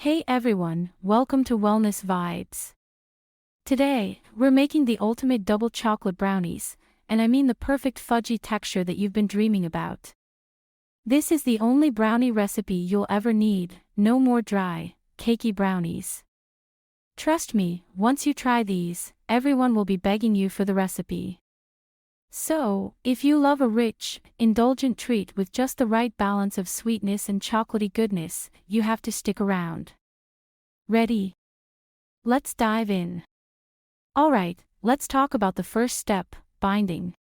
Hey everyone, welcome to Wellness Vibes. Today, we're making the ultimate double chocolate brownies, and I mean the perfect fudgy texture that you've been dreaming about. This is the only brownie recipe you'll ever need, no more dry, cakey brownies. Trust me, once you try these, everyone will be begging you for the recipe. So, if you love a rich, indulgent treat with just the right balance of sweetness and chocolatey goodness, you have to stick around. Ready? Let's dive in. Alright, let's talk about the first step, binding.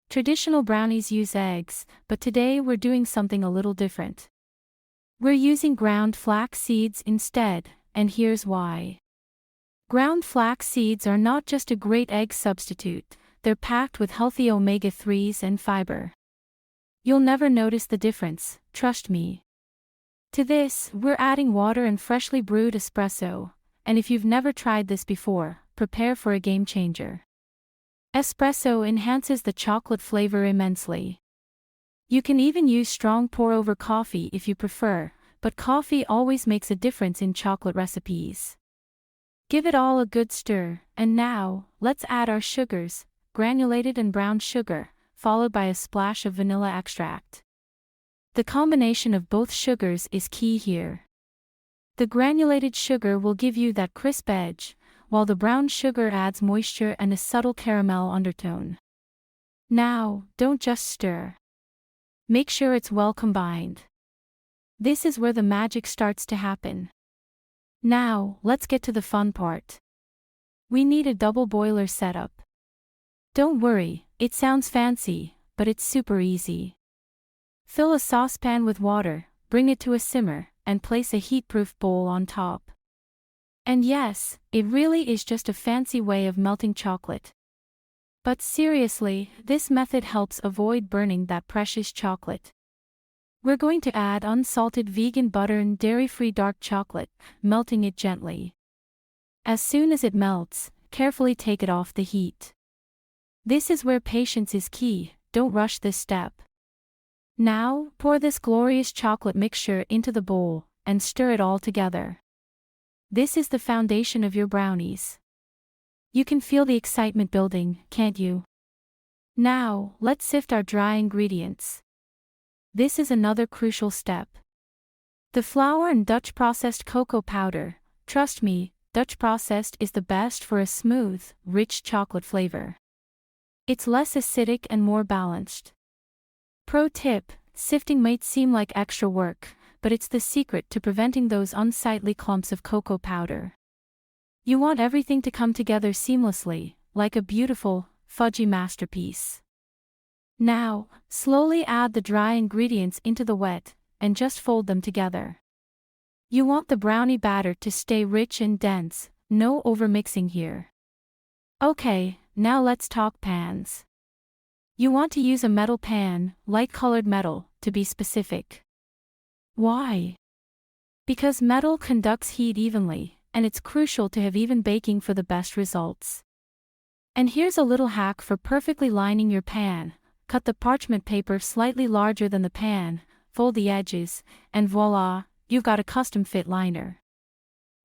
Traditional brownies use eggs, but today we're doing something a little different. We're using ground flax seeds instead, and here's why. Ground flax seeds are not just a great egg substitute, they're packed with healthy omega-3s and fiber. You'll never notice the difference, trust me. To this, we're adding water and freshly brewed espresso, and if you've never tried this before, prepare for a game changer. Espresso enhances the chocolate flavor immensely. You can even use strong pour-over coffee if you prefer, but coffee always makes a difference in chocolate recipes. Give it all a good stir, and now, let's add our sugars, granulated and brown sugar, followed by a splash of vanilla extract. The combination of both sugars is key here. The granulated sugar will give you that crisp edge, while the brown sugar adds moisture and a subtle caramel undertone. Now, don't just stir. Make sure it's well combined. This is where the magic starts to happen. Now, let's get to the fun part. We need a double boiler setup. Don't worry, it sounds fancy, but it's super easy. Fill a saucepan with water, bring it to a simmer, and place a heat-proof bowl on top. And yes, it really is just a fancy way of melting chocolate. But seriously, this method helps avoid burning that precious chocolate. We're going to add unsalted vegan butter and dairy-free dark chocolate, melting it gently. As soon as it melts, carefully take it off the heat. This is where patience is key, don't rush this step. Now, pour this glorious chocolate mixture into the bowl, and stir it all together. This is the foundation of your brownies. You can feel the excitement building, can't you? Now, let's sift our dry ingredients. This is another crucial step. The flour and Dutch processed cocoa powder, trust me, Dutch processed is the best for a smooth, rich chocolate flavor. It's less acidic and more balanced. Pro tip, sifting might seem like extra work, but it's the secret to preventing those unsightly clumps of cocoa powder. You want everything to come together seamlessly, like a beautiful, fudgy masterpiece. Now, slowly add the dry ingredients into the wet, and just fold them together. You want the brownie batter to stay rich and dense, no overmixing here. Okay, now let's talk pans. You want to use a metal pan, light-colored metal, to be specific. Why? Because metal conducts heat evenly, and it's crucial to have even baking for the best results. And here's a little hack for perfectly lining your pan. Cut the parchment paper slightly larger than the pan, fold the edges, and voila, you've got a custom-fit liner.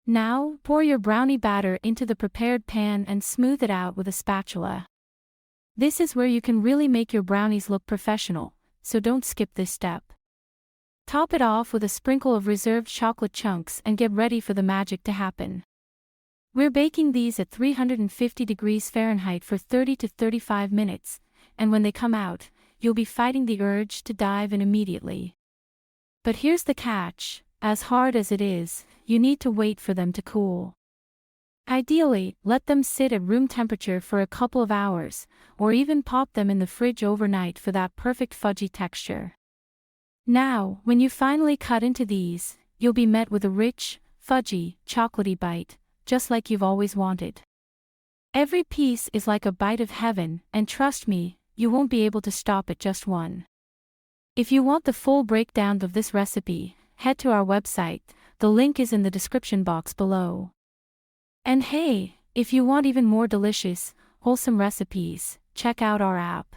Now, pour your brownie batter into the prepared pan and smooth it out with a spatula. This is where you can really make your brownies look professional, so don't skip this step. Top it off with a sprinkle of reserved chocolate chunks and get ready for the magic to happen. We're baking these at 350 degrees Fahrenheit for 30 to 35 minutes, and when they come out, you'll be fighting the urge to dive in immediately. But here's the catch, as hard as it is, you need to wait for them to cool. Ideally, let them sit at room temperature for a couple of hours, or even pop them in the fridge overnight for that perfect fudgy texture. Now, when you finally cut into these, you'll be met with a rich, fudgy, chocolatey bite, just like you've always wanted. Every piece is like a bite of heaven, and trust me, you won't be able to stop at just one. If you want the full breakdown of this recipe, head to our website, the link is in the description box below. And hey, if you want even more delicious, wholesome recipes, check out our app.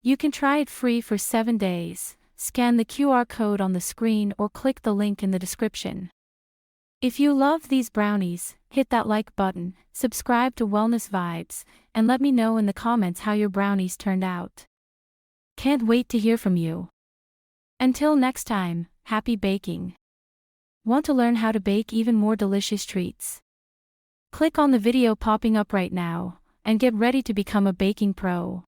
You can try it free for 7 days, scan the QR code on the screen or click the link in the description. If you love these brownies, hit that like button, subscribe to Wellness Vibes, and let me know in the comments how your brownies turned out. Can't wait to hear from you. Until next time, happy baking. Want to learn how to bake even more delicious treats? Click on the video popping up right now, and get ready to become a baking pro.